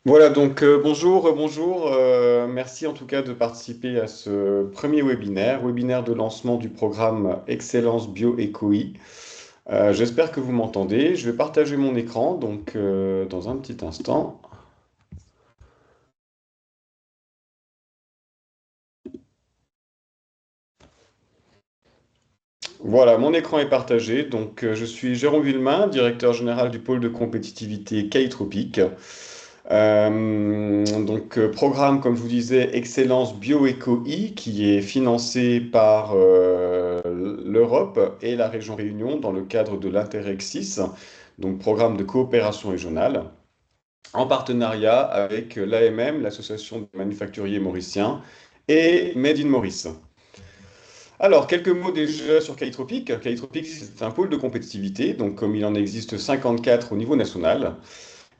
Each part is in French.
Voilà, donc bonjour, bonjour. Merci en tout cas de participer à ce premier webinaire de lancement du programme Excellence Bio ECOI. J'espère que vous m'entendez. Je vais partager mon écran donc dans un petit instant. Voilà, mon écran est partagé. Donc je suis Jérôme Villemain, directeur général du pôle de compétitivité Tropique. Programme, comme je vous disais, Excellence BioEcoI, qui est financé par l'Europe et la région Réunion dans le cadre de l'Interreg6, donc programme de coopération régionale, en partenariat avec l'AMM, l'Association des manufacturiers mauriciens, et Made in Maurice. Alors, quelques mots déjà sur Calitropic. Calitropic, c'est un pôle de compétitivité, donc comme il en existe 54 au niveau national.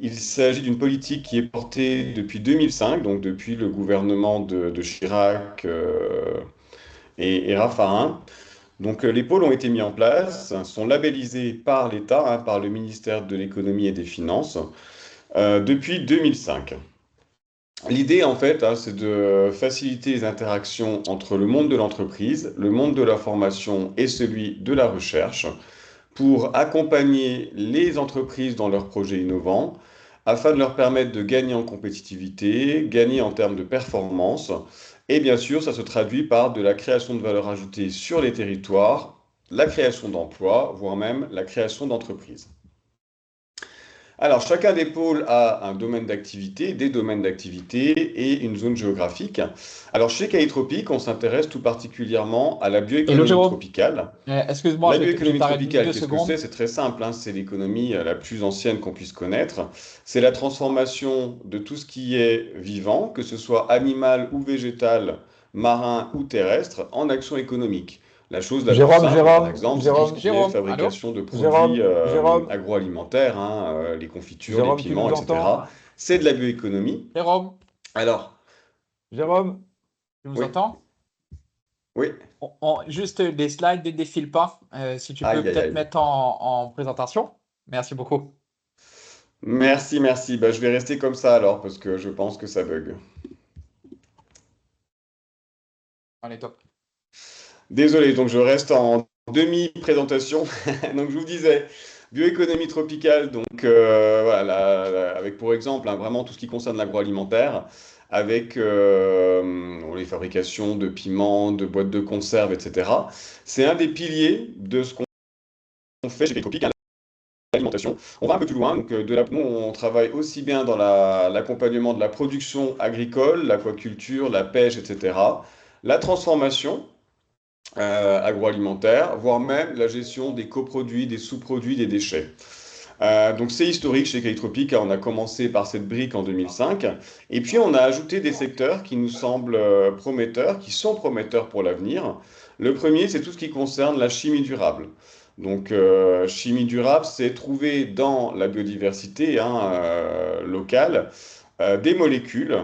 Il s'agit d'une politique qui est portée depuis 2005, donc depuis le gouvernement de Chirac et Raffarin. Donc les pôles ont été mis en place, sont labellisés par l'État, par le ministère de l'Économie et des Finances, depuis 2005. L'idée, en fait, c'est de faciliter les interactions entre le monde de l'entreprise, le monde de la formation et celui de la recherche, pour accompagner les entreprises dans leurs projets innovants, afin de leur permettre de gagner en compétitivité, gagner en termes de performance. Et bien sûr, ça se traduit par de la création de valeur ajoutée sur les territoires, la création d'emplois, voire même la création d'entreprises. Alors, chacun des pôles a un domaine d'activité, des domaines d'activité et une zone géographique. Alors, chez Calitropic, on s'intéresse tout particulièrement à la Hello bioéconomie Jérôme. tropicale. Excuse-moi, La je bioéconomie t'arrête tropicale, deux qu'est-ce que secondes. c'est? C'est très simple, c'est l'économie la plus ancienne qu'on puisse connaître. C'est la transformation de tout ce qui est vivant, que ce soit animal ou végétal, marin ou terrestre, en action économique. La chose la plus Jérôme, simple, par Jérôme, exemple, c'est tout ce Jérôme, qui est Jérôme, allô? fabrication de produits Jérôme, Jérôme, agroalimentaires, les confitures, les Jérôme, tu piments, nous entends? etc. C'est de la bioéconomie. Jérôme, Alors, Jérôme, tu nous oui, entends? oui, Juste les slides ne défilent pas. Si tu peux aïe, aïe, peut-être aïe. mettre en présentation. Merci beaucoup. Merci, merci. Bah, je vais rester comme ça alors, parce que je pense que ça bug. Allez, top. Désolé, donc je reste en demi-présentation. Donc je vous disais, bioéconomie tropicale, donc voilà, avec pour exemple vraiment tout ce qui concerne l'agroalimentaire, avec les fabrications de piments, de boîtes de conserve, etc. C'est un des piliers de ce qu'on fait chez Tropic, l'alimentation. On va un peu plus loin, donc nous on travaille aussi bien dans l'accompagnement de la production agricole, l'aquaculture, la pêche, etc. La transformation agroalimentaire, voire même la gestion des coproduits, des sous-produits, des déchets. Donc c'est historique chez Calitropic, on a commencé par cette brique en 2005, et puis on a ajouté des secteurs qui nous semblent prometteurs, qui sont prometteurs pour l'avenir. Le premier, c'est tout ce qui concerne la chimie durable. Donc chimie durable, c'est trouver dans la biodiversité locale des molécules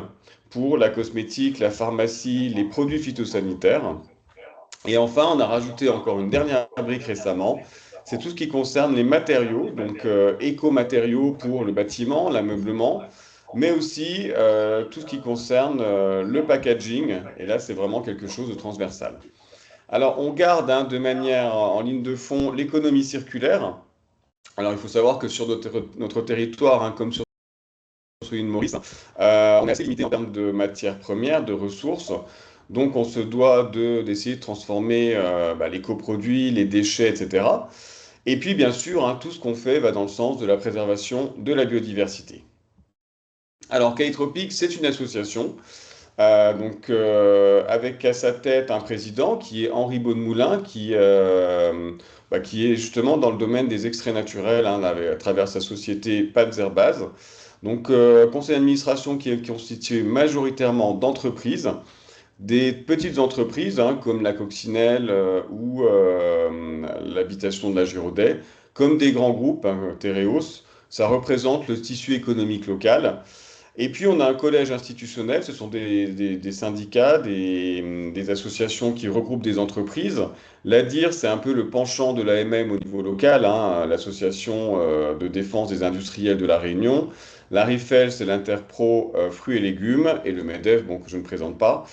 pour la cosmétique, la pharmacie, les produits phytosanitaires. Et enfin, on a rajouté encore une dernière brique récemment, c'est tout ce qui concerne les matériaux, donc éco-matériaux pour le bâtiment, l'ameublement, mais aussi tout ce qui concerne le packaging, et là c'est vraiment quelque chose de transversal. Alors on garde de manière en ligne de fond l'économie circulaire. Alors il faut savoir que sur notre territoire, comme sur l'île Maurice, on est assez limité en termes de matières premières, de ressources. Donc, on se doit d'essayer de transformer les coproduits, les déchets, etc. Et puis, bien sûr, tout ce qu'on fait va dans le sens de la préservation de la biodiversité. Alors, Calitropic, c'est une association, avec à sa tête un président qui est Henri Bonnemoulin, qui est justement dans le domaine des extraits naturels, à travers sa société Panzerbase. Donc, conseil d'administration qui est constitué majoritairement d'entreprises, des petites entreprises comme la Coccinelle ou l'habitation de la Giraudet, comme des grands groupes, Tereos, ça représente le tissu économique local. Et puis on a un collège institutionnel, ce sont des syndicats, des associations qui regroupent des entreprises. L'ADIR, c'est un peu le penchant de l'AMM au niveau local, hein, l'association de défense des industriels de La Réunion. La RIFEL, c'est l'Interpro fruits et légumes, et le MEDEF, bon, que je ne présente pas.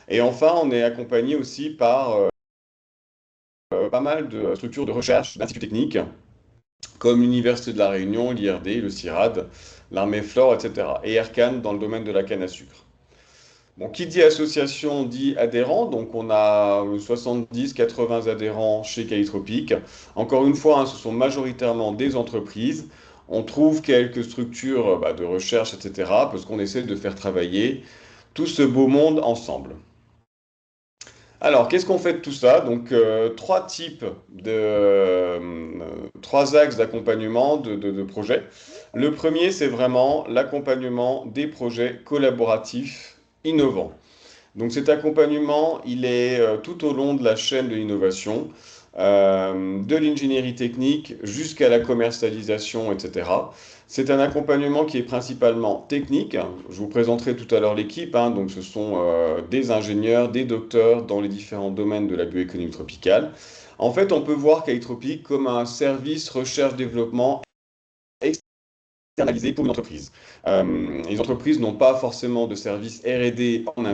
Et enfin, on est accompagné aussi par pas mal de structures de recherche, d'instituts techniques, comme l'Université de La Réunion, l'IRD, le CIRAD, l'armée Flore, etc. Et Ercan dans le domaine de la canne à sucre. Bon, qui dit association dit adhérents, donc on a 70-80 adhérents chez Calitropic. Encore une fois, hein, ce sont majoritairement des entreprises. On trouve quelques structures de recherche, etc., parce qu'on essaie de faire travailler tout ce beau monde ensemble. Alors, qu'est-ce qu'on fait de tout ça? Donc, trois axes d'accompagnement de projets. Le premier, c'est vraiment l'accompagnement des projets collaboratifs innovants. Donc, cet accompagnement, il est tout au long de la chaîne de l'innovation, de l'ingénierie technique jusqu'à la commercialisation, etc. C'est un accompagnement qui est principalement technique. Je vous présenterai tout à l'heure l'équipe, hein. Donc ce sont des ingénieurs, des docteurs dans les différents domaines de la bioéconomie tropicale. En fait, on peut voir Calitropic comme un service recherche-développement externalisé pour une entreprise. Les entreprises n'ont pas forcément de service R&D en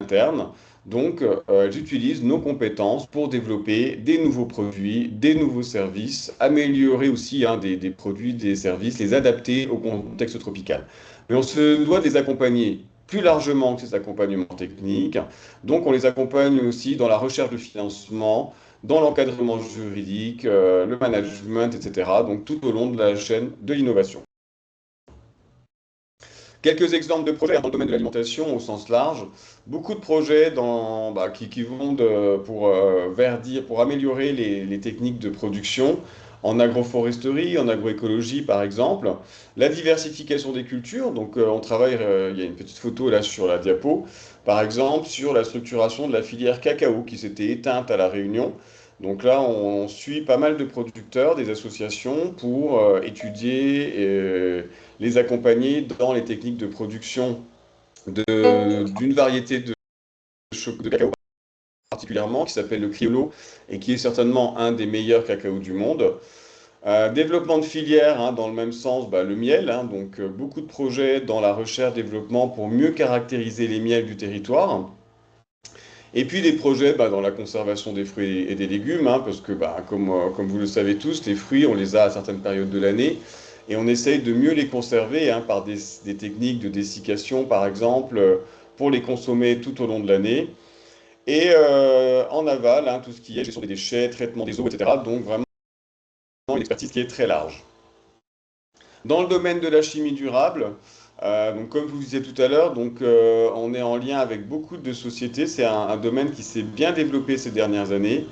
interne. Donc, elles utilisent nos compétences pour développer des nouveaux produits, des nouveaux services, améliorer aussi hein, des produits, des services, les adapter au contexte tropical. Mais on se doit de les accompagner plus largement que ces accompagnements techniques. Donc, on les accompagne aussi dans la recherche de financement, dans l'encadrement juridique, le management, etc. Donc, tout au long de la chaîne de l'innovation. Quelques exemples de projets dans le domaine de l'alimentation au sens large. Beaucoup de projets qui vont pour verdir, pour améliorer les techniques de production en agroforesterie, en agroécologie par exemple. La diversification des cultures, donc on travaille, il y a une petite photo là sur la diapo, par exemple sur la structuration de la filière cacao qui s'était éteinte à La Réunion. Donc là, on suit pas mal de producteurs, des associations pour étudier les accompagner dans les techniques de production d'une variété de cacao particulièrement qui s'appelle le Criollo et qui est certainement un des meilleurs cacao du monde. Développement de filières, hein, dans le même sens, le miel, hein, donc beaucoup de projets dans la recherche-développement pour mieux caractériser les miels du territoire. Et puis des projets dans la conservation des fruits et des légumes, hein, parce que comme vous le savez tous, les fruits, on les a à certaines périodes de l'année, et on essaye de mieux les conserver hein, par des techniques de dessiccation, par exemple, pour les consommer tout au long de l'année. Et en aval, hein, tout ce qui est gestion des déchets, traitement des eaux, etc. Donc vraiment une expertise qui est très large. Dans le domaine de la chimie durable, donc comme je vous disais tout à l'heure, on est en lien avec beaucoup de sociétés. C'est un domaine qui s'est bien développé ces dernières années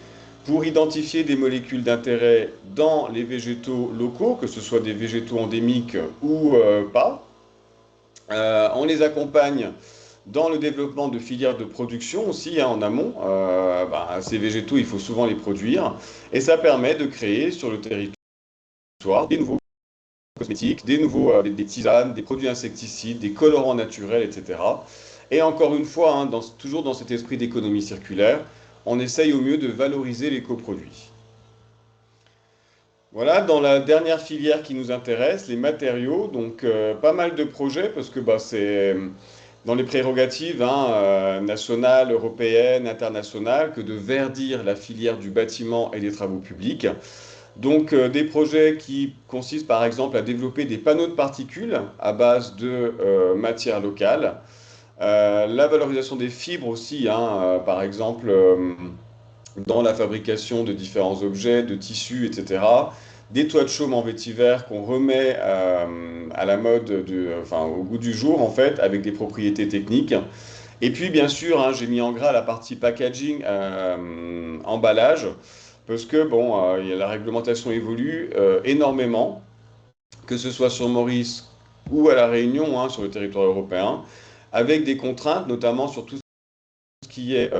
pour identifier des molécules d'intérêt dans les végétaux locaux, que ce soit des végétaux endémiques ou pas. On les accompagne dans le développement de filières de production aussi hein, en amont. Ces végétaux, il faut souvent les produire et ça permet de créer sur le territoire des nouveaux cosmétiques, des tisanes, des produits insecticides, des colorants naturels, etc. Et encore une fois, hein, toujours dans cet esprit d'économie circulaire, on essaye au mieux de valoriser les coproduits. Voilà, dans la dernière filière qui nous intéresse, les matériaux, donc pas mal de projets parce que c'est dans les prérogatives hein, nationales, européennes, internationales que de verdir la filière du bâtiment et des travaux publics. Donc des projets qui consistent par exemple à développer des panneaux de particules à base de matières locales. La valorisation des fibres aussi, hein, par exemple dans la fabrication de différents objets, de tissus, etc. Des toits de chaume en vétiver qu'on remet à la mode, au goût du jour en fait, avec des propriétés techniques. Et puis bien sûr, hein, j'ai mis en gras la partie packaging, emballage, parce que la réglementation évolue énormément, que ce soit sur Maurice ou à La Réunion, hein, sur le territoire européen, avec des contraintes, notamment sur tout ce qui est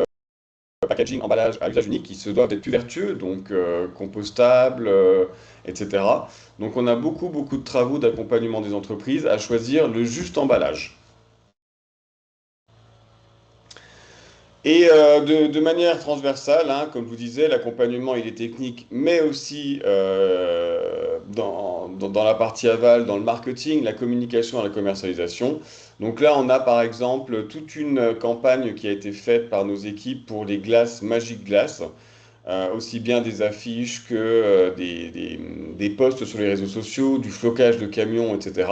packaging, emballage à usage unique qui se doivent être plus vertueux, donc compostables, etc. Donc on a beaucoup, beaucoup de travaux d'accompagnement des entreprises à choisir le juste emballage. Et de manière transversale, hein, comme je vous disais, l'accompagnement il est technique, mais aussi dans la partie aval, dans le marketing, la communication et la commercialisation. Donc là, on a par exemple toute une campagne qui a été faite par nos équipes pour les glaces Magic Glass, aussi bien des affiches que des posts sur les réseaux sociaux, du flocage de camions, etc.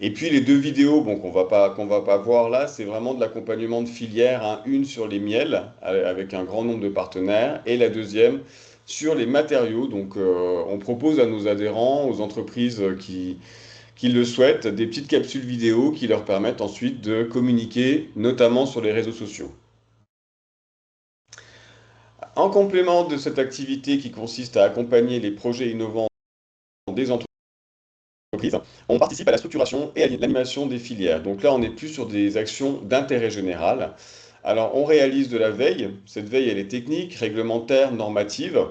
Et puis les deux vidéos, bon, qu'on va pas voir là, c'est vraiment de l'accompagnement de filière, hein. Une sur les miels, avec un grand nombre de partenaires, et la deuxième sur les matériaux. Donc on propose à nos adhérents, aux entreprises qui le souhaitent, des petites capsules vidéo qui leur permettent ensuite de communiquer, notamment sur les réseaux sociaux. En complément de cette activité qui consiste à accompagner les projets innovants des entreprises, on participe à la structuration et à l'animation des filières. Donc là, on n'est plus sur des actions d'intérêt général. Alors, on réalise de la veille. Cette veille, elle est technique, réglementaire, normative,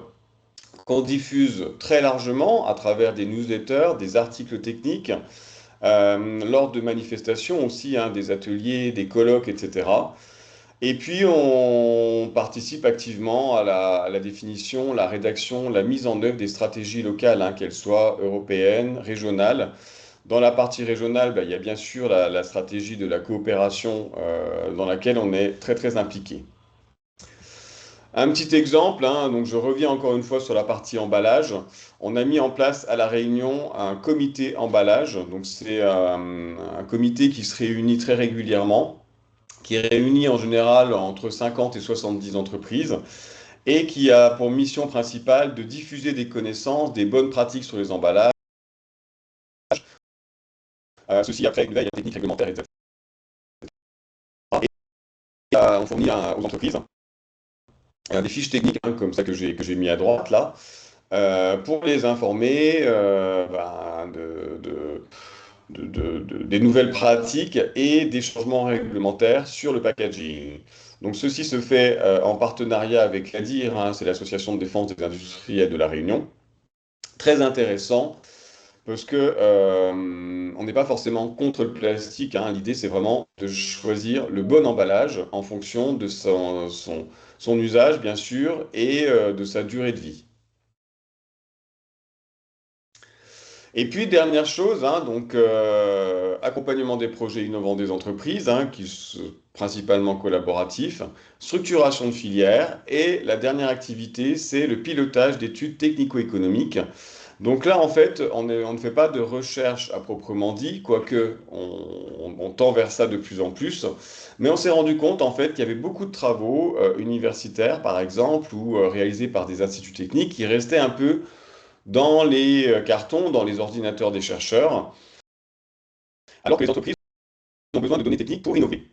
qu'on diffuse très largement à travers des newsletters, des articles techniques, lors de manifestations aussi, hein, des ateliers, des colloques, etc. Et puis, on participe activement à la définition, la rédaction, la mise en œuvre des stratégies locales, hein, qu'elles soient européennes, régionales. Dans la partie régionale, ben, il y a bien sûr la stratégie de la coopération dans laquelle on est très très impliqué. Un petit exemple, hein, donc je reviens encore une fois sur la partie emballage. On a mis en place à La Réunion un comité emballage. Donc c'est un comité qui se réunit très régulièrement, qui réunit en général entre 50 et 70 entreprises et qui a pour mission principale de diffuser des connaissances, des bonnes pratiques sur les emballages, ceci après une veille technique réglementaire, etc. Et on fournit aux entreprises des fiches techniques, hein, comme ça que j'ai mis à droite là, pour les informer des nouvelles pratiques et des changements réglementaires sur le packaging. Donc ceci se fait en partenariat avec l'ADIR, hein, c'est l'Association de défense des industriels de La Réunion. Très intéressant parce que on n'est pas forcément contre le plastique, hein. L'idée c'est vraiment de choisir le bon emballage en fonction de son usage bien sûr et de sa durée de vie. Et puis, dernière chose, hein, donc accompagnement des projets innovants des entreprises, hein, principalement collaboratifs, structuration de filières, et la dernière activité, c'est le pilotage d'études technico-économiques. Donc là, en fait, on ne fait pas de recherche à proprement dit, quoique on tend vers ça de plus en plus, mais on s'est rendu compte, en fait, qu'il y avait beaucoup de travaux universitaires, par exemple, ou réalisés par des instituts techniques, qui restaient un peu dans les cartons, dans les ordinateurs des chercheurs, alors que les entreprises ont besoin de données techniques pour innover.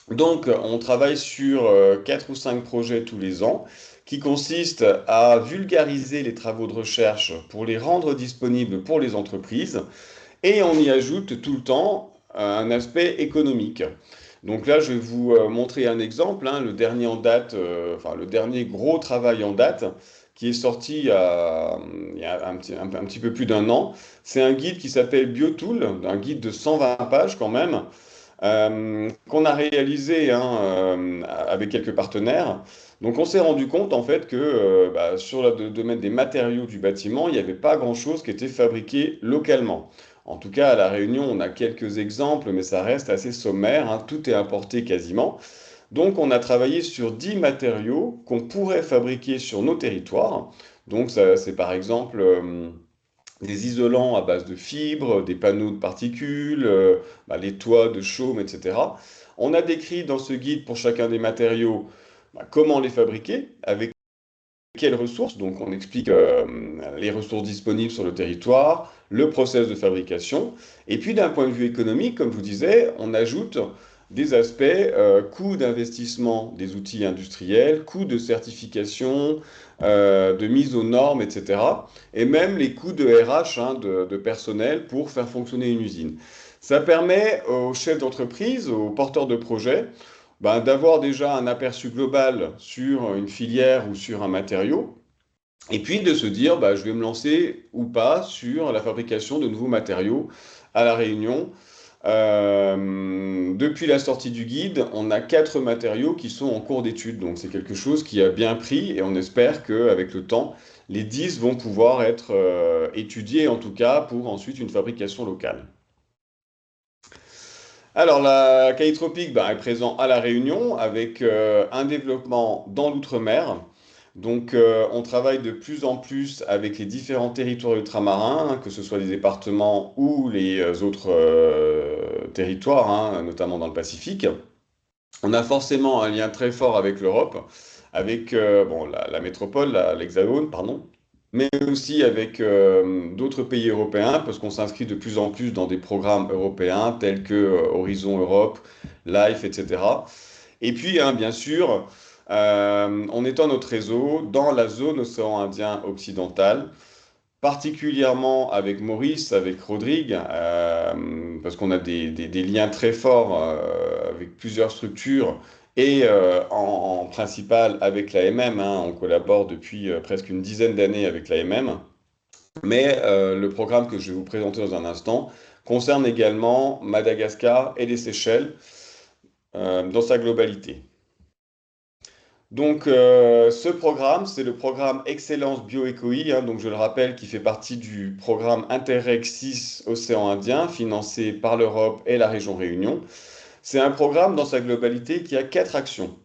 Donc, on travaille sur 4 ou 5 projets tous les ans qui consistent à vulgariser les travaux de recherche pour les rendre disponibles pour les entreprises et on y ajoute tout le temps un aspect économique. Donc là, je vais vous montrer un exemple, hein, le dernier en date, enfin le dernier gros travail en date, qui est sorti il y a un petit peu plus d'un an. C'est un guide qui s'appelle BioTool, un guide de 120 pages quand même, qu'on a réalisé, hein, avec quelques partenaires. Donc on s'est rendu compte en fait que sur le domaine des matériaux du bâtiment, il n'y avait pas grand-chose qui était fabriqué localement. En tout cas, à La Réunion, on a quelques exemples, mais ça reste assez sommaire, hein, tout est importé quasiment. Donc on a travaillé sur 10 matériaux qu'on pourrait fabriquer sur nos territoires. Donc c'est par exemple des isolants à base de fibres, des panneaux de particules, les toits de chaume, etc. On a décrit dans ce guide pour chacun des matériaux comment les fabriquer, avec quelles ressources. Donc on explique les ressources disponibles sur le territoire, le process de fabrication. Et puis d'un point de vue économique, comme je vous disais, on ajoute des aspects coûts d'investissement des outils industriels, coûts de certification, de mise aux normes, etc. Et même les coûts de RH, hein, de personnel pour faire fonctionner une usine. Ça permet aux chefs d'entreprise, aux porteurs de projets, Ben, d'avoir déjà un aperçu global sur une filière ou sur un matériau, et puis de se dire, bah, je vais me lancer ou pas sur la fabrication de nouveaux matériaux à La Réunion. Depuis la sortie du guide, on a 4 matériaux qui sont en cours d'étude. Donc c'est quelque chose qui a bien pris et on espère qu'avec le temps, les 10 vont pouvoir être étudiés en tout cas pour ensuite une fabrication locale. Alors la Caïtropique bah, est présent à La Réunion avec un développement dans l'outre-mer. Donc on travaille de plus en plus avec les différents territoires ultramarins, hein, que ce soit les départements ou les autres territoires, hein, notamment dans le Pacifique. On a forcément un lien très fort avec l'Europe, avec bon, la métropole, l'Hexagone, pardon, mais aussi avec d'autres pays européens, parce qu'on s'inscrit de plus en plus dans des programmes européens tels que Horizon Europe, LIFE, etc. Et puis, hein, bien sûr, on étend notre réseau dans la zone océan Indien occidental, particulièrement avec Maurice, avec Rodrigue, parce qu'on a des liens très forts avec plusieurs structures et en principal avec l'AMM. Hein, on collabore depuis presque une dizaine d'années avec l'AMM. Mais le programme que je vais vous présenter dans un instant concerne également Madagascar et les Seychelles dans sa globalité. Donc, ce programme, c'est le programme Excellence Bioécoï, hein, donc je le rappelle, qui fait partie du programme Interreg 6 Océan Indien, financé par l'Europe et la région Réunion. C'est un programme dans sa globalité qui a 4 actions.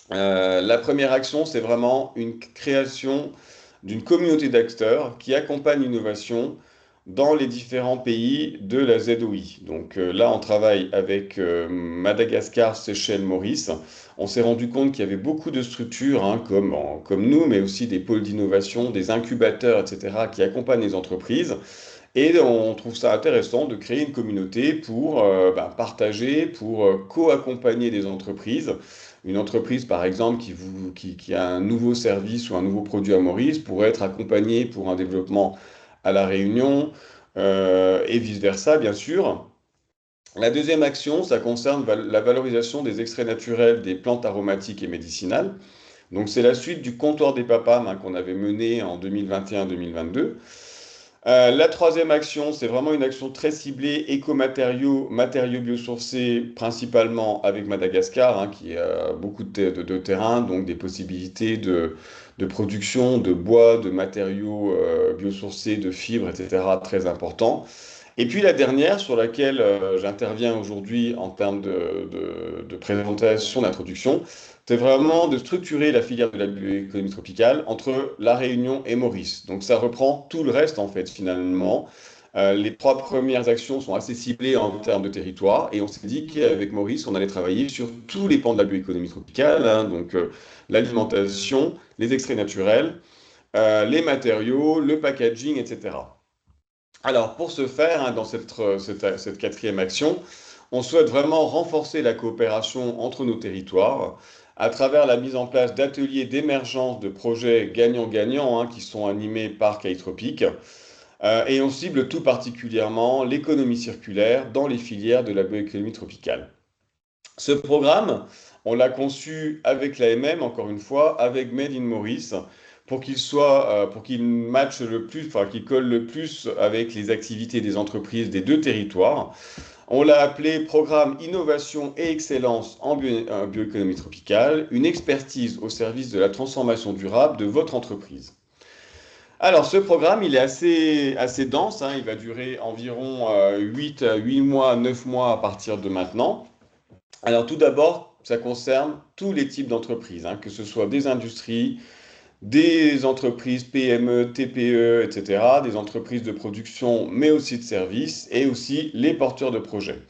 La première action, c'est vraiment une création d'une communauté d'acteurs qui accompagne l'innovation dans les différents pays de la ZOI. Donc là, on travaille avec Madagascar, Seychelles, Maurice. On s'est rendu compte qu'il y avait beaucoup de structures, hein, comme nous, mais aussi des pôles d'innovation, des incubateurs, etc., qui accompagnent les entreprises. Et on trouve ça intéressant de créer une communauté pour partager, pour co-accompagner des entreprises. Une entreprise, par exemple, qui a un nouveau service ou un nouveau produit à Maurice pourrait être accompagnée pour un développement à La Réunion et vice-versa, bien sûr. La deuxième action, ça concerne la valorisation des extraits naturels des plantes aromatiques et médicinales. Donc c'est la suite du comptoir des PAPAM hein, qu'on avait mené en 2021-2022. La troisième action, c'est vraiment une action très ciblée, écomatériaux, matériaux biosourcés, principalement avec Madagascar, hein, qui a beaucoup de terrain, donc des possibilités de production de bois, de matériaux biosourcés, de fibres, etc., très importants. Et puis la dernière, sur laquelle j'interviens aujourd'hui en termes de présentation, d'introduction, c'est vraiment de structurer la filière de la bioéconomie tropicale entre La Réunion et Maurice. Donc ça reprend tout le reste en fait finalement. Les 3 premières actions sont assez ciblées en termes de territoire et on s'est dit qu'avec Maurice, on allait travailler sur tous les pans de la bioéconomie tropicale, hein, donc l'alimentation, les extraits naturels, les matériaux, le packaging, etc. Alors, pour ce faire, hein, dans cette quatrième action, on souhaite vraiment renforcer la coopération entre nos territoires à travers la mise en place d'ateliers d'émergence de projets gagnant-gagnant hein, qui sont animés par Kaitropic. Et on cible tout particulièrement l'économie circulaire dans les filières de la bioéconomie tropicale. Ce programme, on l'a conçu avec l'AMM, encore une fois, avec Made in Maurice, pour qu'il matche le plus, enfin qu'il colle le plus avec les activités des entreprises des 2 territoires. On l'a appelé Programme Innovation et Excellence en bioéconomie tropicale, une expertise au service de la transformation durable de votre entreprise. Alors, ce programme, il est assez dense, hein, il va durer environ 8 mois, 9 mois à partir de maintenant. Alors tout d'abord, ça concerne tous les types d'entreprises, hein, que ce soit des industries, des entreprises PME, TPE, etc., des entreprises de production, mais aussi de services, et aussi les porteurs de projets.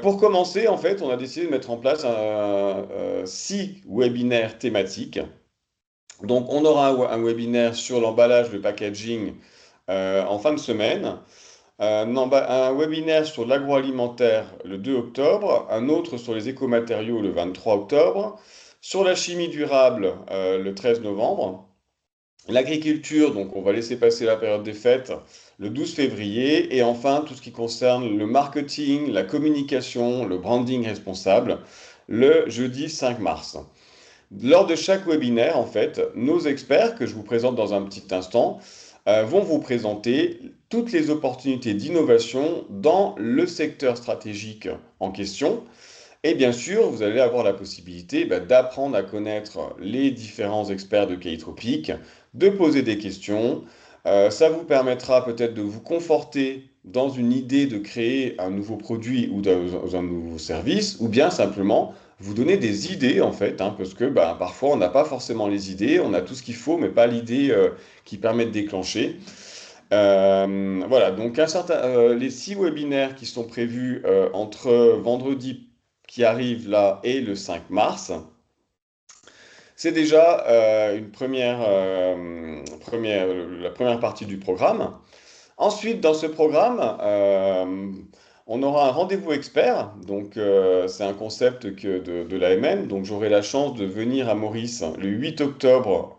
Pour commencer, en fait, on a décidé de mettre en place 6 webinaires thématiques. Donc, on aura un webinaire sur l'emballage, le packaging en fin de semaine. Un webinaire sur l'agroalimentaire le 2 octobre, un autre sur les écomatériaux le 23 octobre, sur la chimie durable le 13 novembre, L'agriculture, donc on va laisser passer la période des fêtes, le 12 février. Et enfin, tout ce qui concerne le marketing, la communication, le branding responsable, le jeudi 5 mars. Lors de chaque webinaire, en fait, nos experts, que je vous présente dans un petit instant, vont vous présenter toutes les opportunités d'innovation dans le secteur stratégique en question. Et bien sûr, vous allez avoir la possibilité d'apprendre à connaître les différents experts de K-Tropique, de poser des questions. Ça vous permettra peut-être de vous conforter dans une idée de créer un nouveau produit ou un nouveau service, ou bien simplement vous donner des idées en fait, hein, parce que parfois on n'a pas forcément les idées, on a tout ce qu'il faut, mais pas l'idée qui permet de déclencher. Voilà, donc les 6 webinaires qui sont prévus entre vendredi qui arrive là et le 5 mars, c'est déjà la première partie du programme. Ensuite, dans ce programme, on aura un rendez-vous expert. Donc, c'est un concept de l'AMM. Donc, j'aurai la chance de venir à Maurice le 8 octobre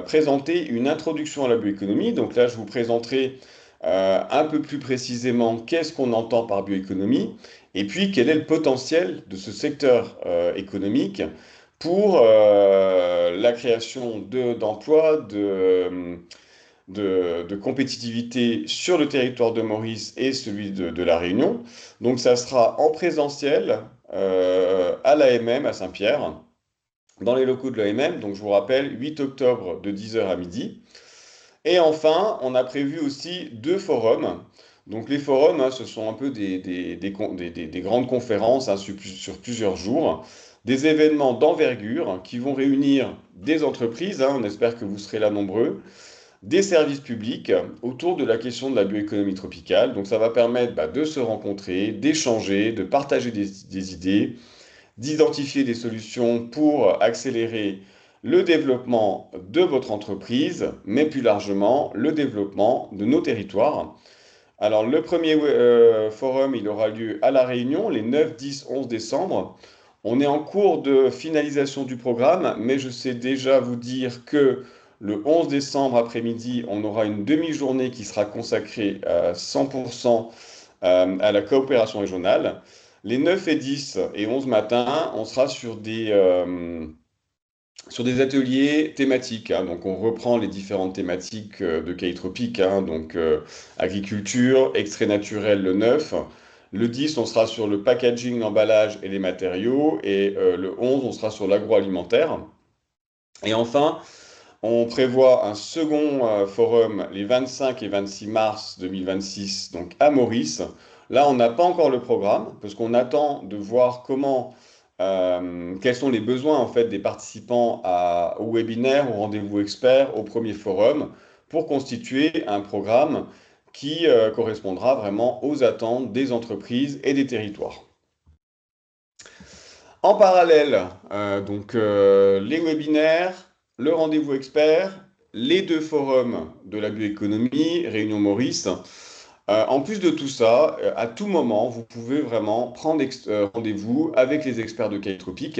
présenter une introduction à la bioéconomie. Donc là, je vous présenterai un peu plus précisément qu'est-ce qu'on entend par bioéconomie et puis quel est le potentiel de ce secteur économique pour la création d'emplois, de compétitivité sur le territoire de Maurice et celui de La Réunion. Donc ça sera en présentiel à l'AMM à Saint-Pierre, dans les locaux de l'AMM. Donc je vous rappelle, 8 octobre de 10 heures à midi. Et enfin, on a prévu aussi 2 forums. Donc les forums, hein, ce sont un peu des grandes conférences hein, sur plusieurs jours, des événements d'envergure hein, qui vont réunir des entreprises, hein, on espère que vous serez là nombreux, des services publics autour de la question de la bioéconomie tropicale. Donc ça va permettre de se rencontrer, d'échanger, de partager des idées, d'identifier des solutions pour accélérer le développement de votre entreprise, mais plus largement le développement de nos territoires. Alors le premier forum, il aura lieu à La Réunion les 9, 10, 11 décembre. On est en cours de finalisation du programme, mais je sais déjà vous dire que le 11 décembre après-midi, on aura une demi-journée qui sera consacrée à 100% à la coopération régionale. Les 9 et 10 et 11 matins, on sera sur des ateliers thématiques, hein. Donc on reprend les différentes thématiques de K-Tropique, hein. Donc agriculture, extrait naturel le 9. Le 10, on sera sur le packaging, l'emballage et les matériaux. Et le 11, on sera sur l'agroalimentaire. Et enfin, on prévoit un second forum les 25 et 26 mars 2026, donc à Maurice. Là, on n'a pas encore le programme, parce qu'on attend de voir quels sont les besoins en fait des participants au webinaire, au rendez-vous expert, au premier forum, pour constituer un programme qui correspondra vraiment aux attentes des entreprises et des territoires. En parallèle, les webinaires, le rendez-vous expert, les 2 forums de la bioéconomie, Réunion Maurice. En plus de tout ça, à tout moment, vous pouvez vraiment prendre rendez-vous avec les experts de K-Tropique.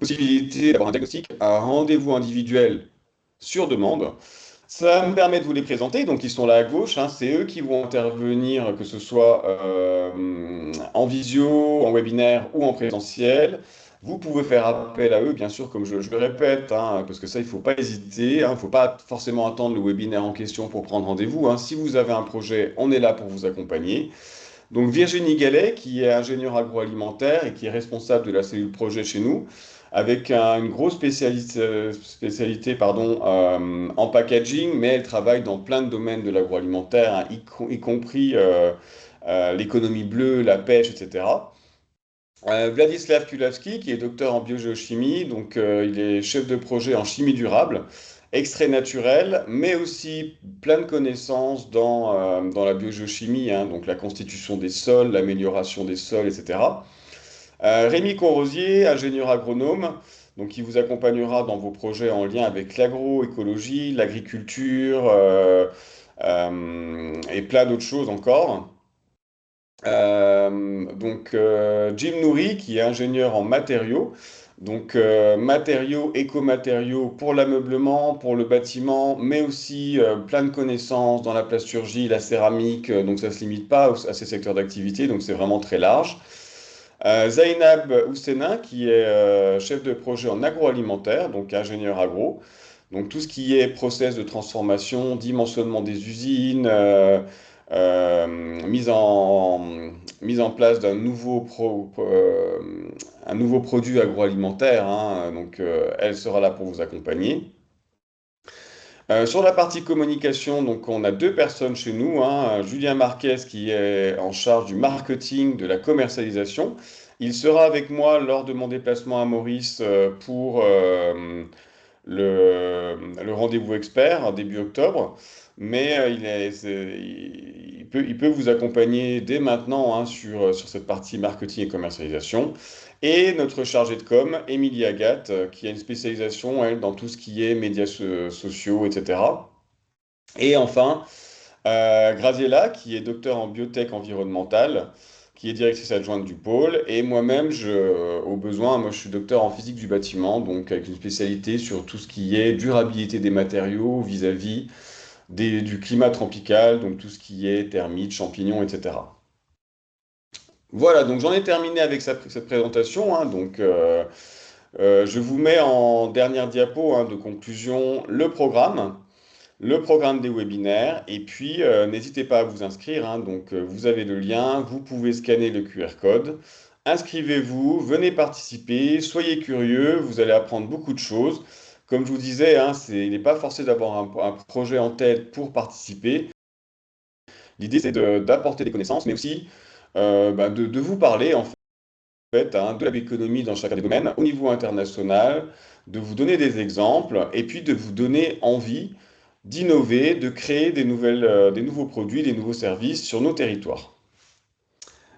Possibilité d'avoir un diagnostic, un rendez-vous individuel sur demande. Ça me permet de vous les présenter, donc ils sont là à gauche, hein, c'est eux qui vont intervenir, que ce soit en visio, en webinaire ou en présentiel. Vous pouvez faire appel à eux, bien sûr, comme je le répète, hein, parce que ça, il ne faut pas hésiter, hein, il ne faut pas forcément attendre le webinaire en question pour prendre rendez-vous, hein. Si vous avez un projet, on est là pour vous accompagner. Donc Virginie Gallet, qui est ingénieure agroalimentaire et qui est responsable de la cellule projet chez nous, avec une grosse spécialité pardon, en packaging, mais elle travaille dans plein de domaines de l'agroalimentaire, hein, y compris l'économie bleue, la pêche, etc. Vladislav Kulavski, qui est docteur en biogéochimie, donc il est chef de projet en chimie durable, extrait naturel, mais aussi plein de connaissances dans la biogéochimie, hein, donc la constitution des sols, l'amélioration des sols, etc. Rémi Conrosier, ingénieur agronome, donc qui vous accompagnera dans vos projets en lien avec l'agroécologie, l'agriculture et plein d'autres choses encore. Jim Nouri, qui est ingénieur en matériaux, Donc, matériaux, écomatériaux pour l'ameublement, pour le bâtiment, mais aussi plein de connaissances dans la plasturgie, la céramique. Donc, ça ne se limite pas à ces secteurs d'activité. Donc, c'est vraiment très large. Zainab Oussena, qui est chef de projet en agroalimentaire, donc ingénieur agro. Donc, tout ce qui est process de transformation, dimensionnement des usines, euh, mise en, mise en place d'un un nouveau produit agroalimentaire, hein. Donc, elle sera là pour vous accompagner. Sur la partie communication, donc on a deux personnes chez nous, hein, Julien Marquez qui est en charge du marketing, de la commercialisation. Il sera avec moi lors de mon déplacement à Maurice pour le rendez-vous expert début octobre. Mais il peut vous accompagner dès maintenant, hein, sur cette partie marketing et commercialisation. Et notre chargée de com, Émilie Agathe, qui a une spécialisation, elle, dans tout ce qui est médias sociaux, etc. Et enfin, Graziella, qui est docteur en biotech environnementale, qui est directrice adjointe du pôle. Et moi-même, au besoin, moi, je suis docteur en physique du bâtiment, donc avec une spécialité sur tout ce qui est durabilité des matériaux vis-à-vis du climat tropical, donc tout ce qui est termites, champignons, etc. Voilà, donc j'en ai terminé avec cette présentation, hein. Donc, je vous mets en dernière diapo, hein, de conclusion le programme des webinaires, et puis n'hésitez pas à vous inscrire, hein. Donc, vous avez le lien, vous pouvez scanner le QR code, inscrivez-vous, venez participer, soyez curieux, vous allez apprendre beaucoup de choses. Comme je vous disais, hein, il n'est pas forcé d'avoir un projet en tête pour participer. L'idée, c'est d'apporter des connaissances, mais aussi de vous parler, en fait, hein, de l'économie dans chacun des domaines, au niveau international, de vous donner des exemples, et puis de vous donner envie d'innover, de créer des nouveaux produits, des nouveaux services sur nos territoires.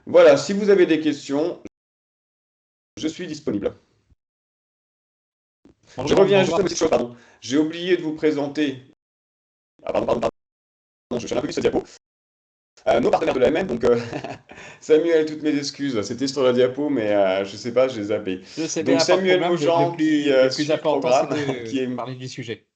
Voilà, si vous avez des questions, je suis disponible. Je Bonjour, reviens juste bonjour à à une petite chose, pardon. J'ai oublié de vous présenter. Ah, je suis un peu vite ce diapo. Nos partenaires de la l'AMM, donc Samuel, toutes mes excuses, c'était sur la diapo, mais je sais pas, j'ai zappé. Je sais Donc bien, pas de Samuel problème. Maujean qui Le plus suit le important, c'est programme, de qui est, parler du sujet.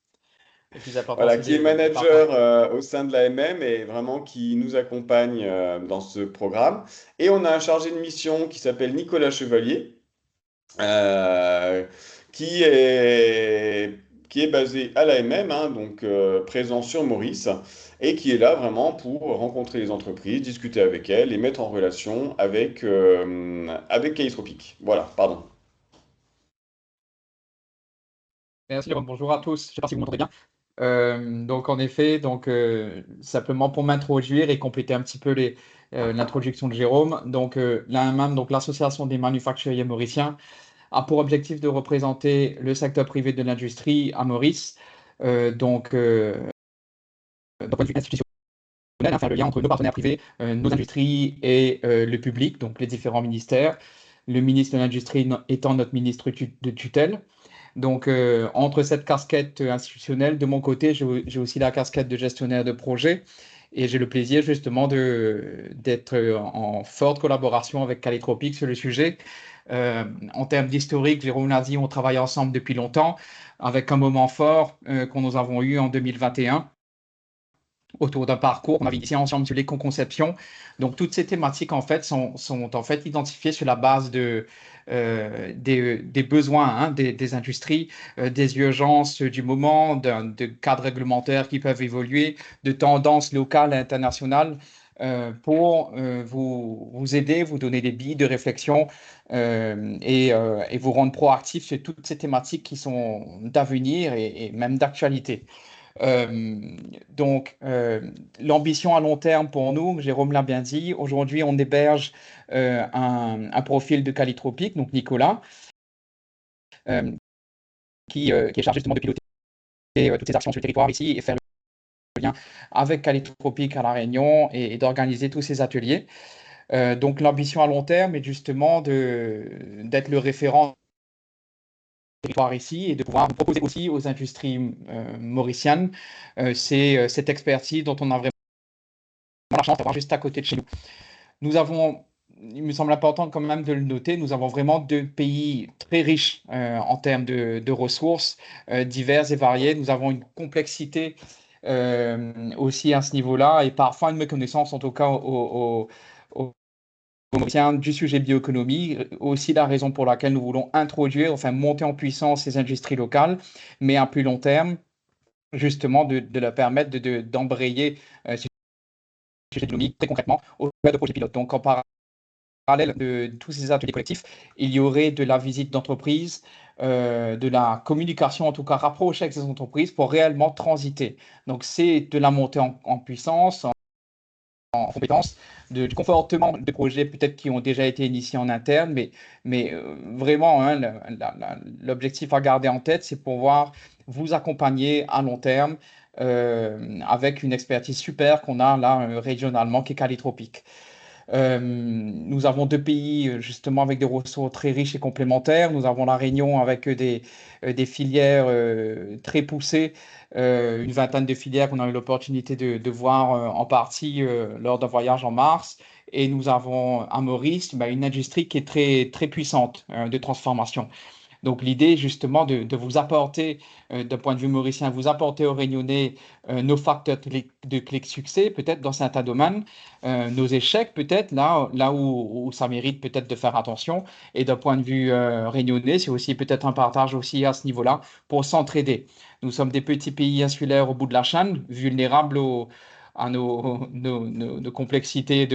Le plus important, voilà, c'est qui est de partager. manager au sein de la l'AMM et vraiment qui nous accompagne dans ce programme. Et on a un chargé de mission qui s'appelle Nicolas Chevalier, euh, qui est, qui est basé à l'AMM, hein, donc présent sur Maurice, et qui est là vraiment pour rencontrer les entreprises, discuter avec elles et mettre en relation avec Kalitropic. Voilà, pardon. Merci, Jérôme. Bonjour à tous. Je ne sais pas si vous m'entendez bien. Donc, en effet, simplement pour m'introduire et compléter un petit peu l'introduction de Jérôme. Donc, l'AMM, donc l'Association des manufacturiers mauriciens, a pour objectif de représenter le secteur privé de l'industrie à Maurice. D'un point de vue institutionnel, hein, faire le lien entre nos partenaires privés, nos industries et le public, donc les différents ministères. Le ministre de l'Industrie étant notre ministre de tutelle. Donc, entre cette casquette institutionnelle, de mon côté, j'ai aussi la casquette de gestionnaire de projet et j'ai le plaisir justement d'être en forte collaboration avec Calitropic sur le sujet. En termes d'historique, Jérôme l'a dit, on travaille ensemble depuis longtemps avec un moment fort qu'on nous avons eu en 2021 autour d'un parcours. On avait initié ensemble sur l'éco-conception. Donc, toutes ces thématiques, en fait, sont en fait identifiées sur la base des besoins, hein, des industries, des urgences du moment, de cadres réglementaires qui peuvent évoluer, de tendances locales et internationales. Pour vous aider, vous donner des billes de réflexion et vous rendre proactif sur toutes ces thématiques qui sont d'avenir et même d'actualité. Euh, l'ambition à long terme pour nous, Jérôme l'a bien dit, aujourd'hui, on héberge un profil de Calitropic, donc Nicolas, euh, qui est chargé justement de piloter toutes ces actions sur le territoire ici et faire le lien avec Calitropic à La Réunion et d'organiser tous ces ateliers. Donc, l'ambition à long terme est justement d'être le référent territoire ici et de pouvoir proposer aussi aux industries mauriciennes cette expertise dont on a vraiment la chance d'avoir juste à côté de chez nous. Nous avons il me semble important quand même de le noter, nous avons vraiment deux pays très riches en termes de ressources diverses et variées. Nous avons une complexité aussi à ce niveau-là et parfois une méconnaissance, en tout cas au Mauricien, du sujet bioéconomie. Aussi la raison pour laquelle nous voulons introduire, enfin monter en puissance ces industries locales, mais à plus long terme, justement de leur permettre d'embrayer ce sujet économique très concrètement au travers de projets pilotes. Donc en parallèle de tous ces ateliers collectifs, il y aurait de la visite d'entreprise, de la communication, en tout cas rapprochée avec ces entreprises pour réellement transiter. Donc, c'est de la montée en puissance, en compétences, du confortement de projets peut-être qui ont déjà été initiés en interne, mais vraiment, hein, l'objectif à garder en tête, c'est pouvoir vous accompagner à long terme avec une expertise super qu'on a là régionalement qui est Calitropique. Nous avons deux pays justement avec des ressources très riches et complémentaires. Nous avons la Réunion avec des filières très poussées, une vingtaine de filières qu'on a eu l'opportunité de voir en partie lors d'un voyage en mars. Et nous avons à Maurice une industrie qui est très, très puissante de transformation. Donc l'idée justement de vous apporter, d'un point de vue mauricien, vous apporter aux Réunionnais nos facteurs de clé de succès, peut-être dans certains domaines, nos échecs peut-être, là où ça mérite peut-être de faire attention. Et d'un point de vue réunionnais, c'est aussi peut-être un partage aussi à ce niveau-là pour s'entraider. Nous sommes des petits pays insulaires au bout de la chaîne, vulnérables à nos complexités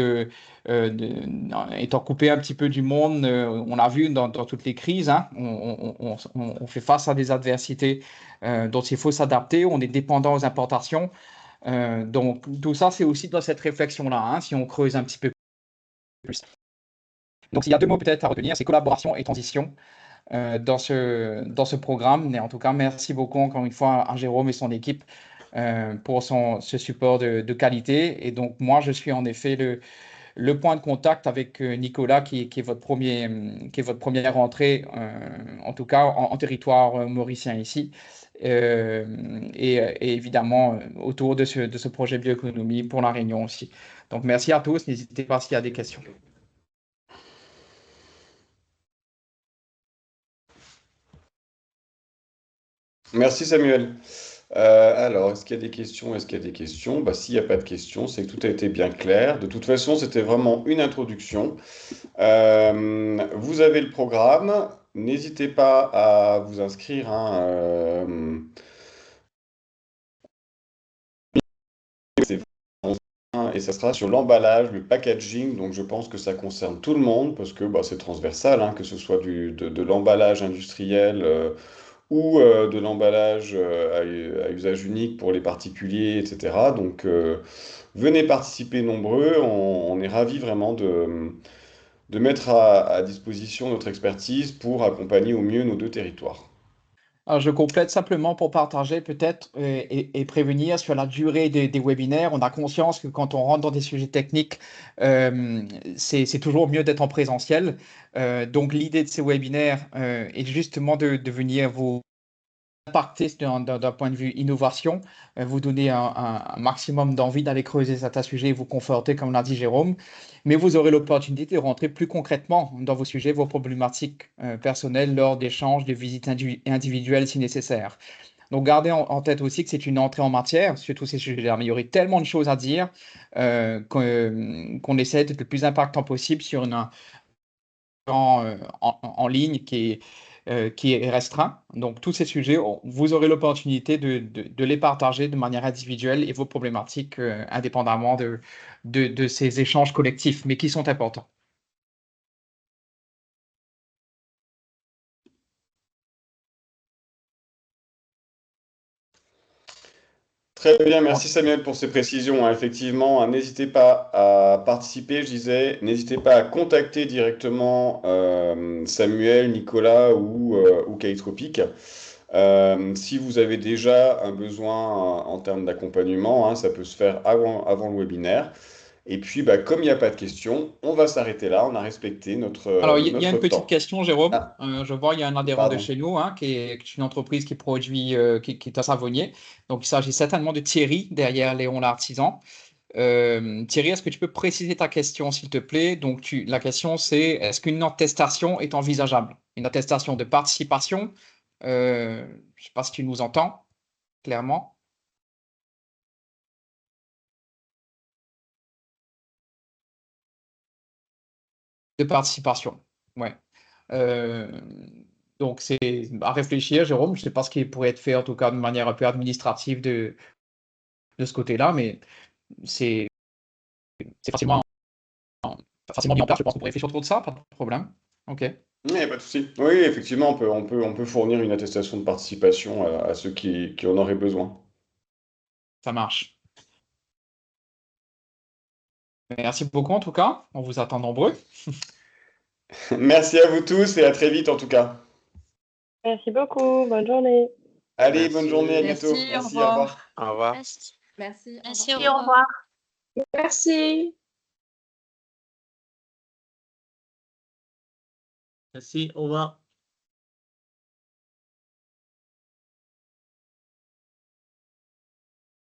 étant coupé un petit peu du monde, on a vu dans toutes les crises, hein, on fait face à des adversités dont il faut s'adapter, on est dépendant aux importations. Donc tout ça, c'est aussi dans cette réflexion-là, hein, si on creuse un petit peu plus. Donc s'il y a deux mots peut-être à retenir, c'est collaboration et transition dans ce programme. Mais en tout cas, merci beaucoup encore une fois à Jérôme et son équipe pour ce support de qualité. Et donc moi, je suis en effet le point de contact avec Nicolas, qui est qui est votre première entrée, en tout cas en territoire mauricien ici, et évidemment autour de ce projet bioéconomie pour la Réunion aussi. Donc merci à tous, n'hésitez pas s'il y a des questions. Merci Samuel. Alors, est-ce qu'il y a des questions? Est-ce qu'il y a des questions? Bah, s'il n'y a pas de questions, c'est que tout a été bien clair. De toute façon, c'était vraiment une introduction. Vous avez le programme. N'hésitez pas à vous inscrire, hein, c'est et ça sera sur l'emballage, le packaging. Donc, je pense que ça concerne tout le monde parce que bah, c'est transversal, hein, que ce soit de l'emballage industriel. Ou de l'emballage à usage unique pour les particuliers, etc. Donc, venez participer nombreux. On est ravis vraiment de mettre à disposition notre expertise pour accompagner au mieux nos deux territoires. Alors, je complète simplement pour partager peut-être et prévenir sur la durée des webinaires. On a conscience que quand on rentre dans des sujets techniques, euh, c'est toujours mieux d'être en présentiel. Donc, l'idée de ces webinaires est justement de venir vous impacter d'un point de vue innovation, vous donner un maximum d'envie d'aller creuser certains sujets et vous conforter, comme l'a dit Jérôme, mais vous aurez l'opportunité de rentrer plus concrètement dans vos sujets, vos problématiques personnelles lors d'échanges, de visites individuelles si nécessaire. Donc, gardez en tête aussi que c'est une entrée en matière sur tous ces sujets-là, mais il y aurait tellement de choses à dire qu'on essaie d'être le plus impactant possible sur en ligne qui est restreint. Donc, tous ces sujets, vous aurez l'opportunité de les partager de manière individuelle et vos problématiques indépendamment de ces échanges collectifs, mais qui sont importants. Très bien, merci Samuel pour ces précisions, hein. Effectivement, hein, n'hésitez pas à participer, je disais, n'hésitez pas à contacter directement Samuel, Nicolas ou Kaitropic. Si vous avez déjà un besoin en termes d'accompagnement, hein, ça peut se faire avant le webinaire. Et puis, bah, comme il n'y a pas de questions, on va s'arrêter là. On a respecté Alors, il y a notre une petite temps. question, Jérôme. Ah, Je vois, il y a un adhérent de pardon. chez nous qui est une entreprise qui produit, qui est à Savonnier. Donc, il s'agit certainement de Thierry, derrière Léon l'artisan. Thierry, est-ce que tu peux préciser ta question, s'il te plaît? Donc, la question, c'est est-ce qu'une attestation est envisageable? Une attestation de participation? Je ne sais pas si tu nous entends clairement. De participation, ouais. Donc, c'est à réfléchir, Jérôme. Je ne sais pas ce qui pourrait être fait, en tout cas, de manière un peu administrative de ce côté-là, mais c'est facilement mis en place. Je pense qu'on pourrait réfléchir autour de ça, pas de problème. OK, Mais pas de souci. Oui, effectivement, on peut fournir une attestation de participation à ceux qui en auraient besoin. ça marche. Merci beaucoup, en tout cas. On vous attend nombreux. Merci à vous tous et à très vite en tout cas. Merci beaucoup. Bonne journée. Allez, bonne journée, à Merci, bientôt. au Merci, au revoir. revoir. Au revoir. Merci. Merci, Merci, au au revoir. revoir. Merci. Merci, au revoir.